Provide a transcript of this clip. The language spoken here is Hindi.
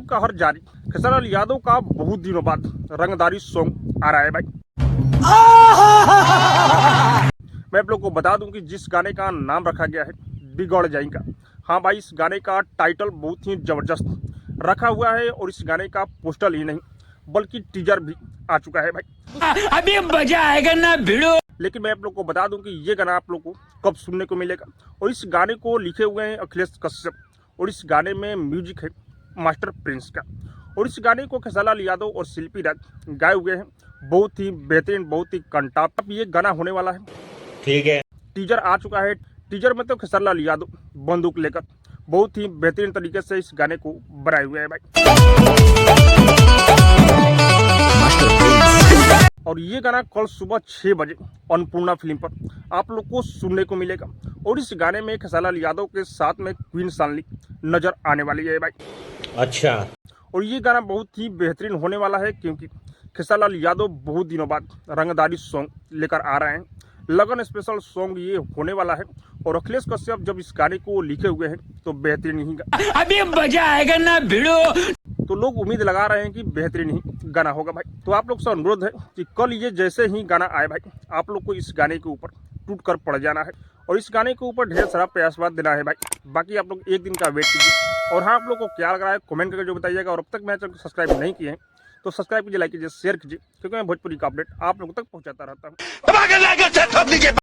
कहर जारी। खेसारी लाल यादव का बहुत दिनों बाद रंगदारी सॉन्ग आ रहा है भाई। मैं आप लोग को बता दूं कि जिस गाने का नाम रखा गया है बिगड़ जाएगा। हाँ भाई, इस गाने का टाइटल बहुत ही जबरदस्त रखा हुआ है और इस गाने का पोस्टर ही नहीं बल्कि टीजर भी आ चुका है भाई। अभी मजा आएगा ना भिड़ो। लेकिन मैं आप लोग को बता दूं कि ये गाना आप लोग को कब सुनने को मिलेगा। और इस गाने को लिखे हुए हैं अखिलेश कश्यप और इस गाने में म्यूजिक है मास्टर प्रिंस का। और इस गाने को खेसारी लाल यादव और शिल्पी राज गाए हुए हैं। बहुत ही बेहतरीन, बहुत ही कंटाप ये गाना होने वाला है। ठीक है, टीजर आ चुका है। टीजर में तो खेसारी लाल यादव बंदूक लेकर बहुत ही बेहतरीन तरीके से इस गाने को बनाए हुए हैं भाई। और ये गाना कल सुबह 6 बजे अन्नपूर्णा फिल्म पर आप लोग को सुनने को मिलेगा। और इस गाने में खेसारी लाल यादव के साथ में क्वीन शालिनी नजर आने वाली है भाई। अच्छा। और ये गाना बहुत ही बेहतरीन होने वाला है क्योंकि खेसारी लाल यादव बहुत दिनों बाद रंगदारी सॉन्ग लेकर आ रहे हैं। लगन स्पेशल सॉन्ग ये होने वाला है। और अखिलेश कश्यप जब इस गाने को लिखे हुए हैं तो बेहतरीन ही अभी मजा आएगा ना भिड़ो। तो लोग उम्मीद लगा रहे हैं कि बेहतरीन ही गाना होगा भाई। तो आप लोग से अनुरोध है कि कल ये जैसे ही गाना आए भाई, आप लोग को इस गाने के ऊपर टूट कर पड़ जाना है और इस गाने के ऊपर ढेर सारा प्रयासवाद देना है भाई। बाकी आप लोग एक दिन का वेट कीजिए। और हाँ, आप लोग को क्या लग रहा है कमेंट करके जो बताइएगा। और अब तक मेरे चैनल को सब्सक्राइब नहीं किए हैं तो सब्सक्राइब कीजिए, लाइक कीजिए, शेयर कीजिए, क्योंकि मैं भोजपुरी का अपडेट आप लोगों तक पहुंचाता रहता हूँ।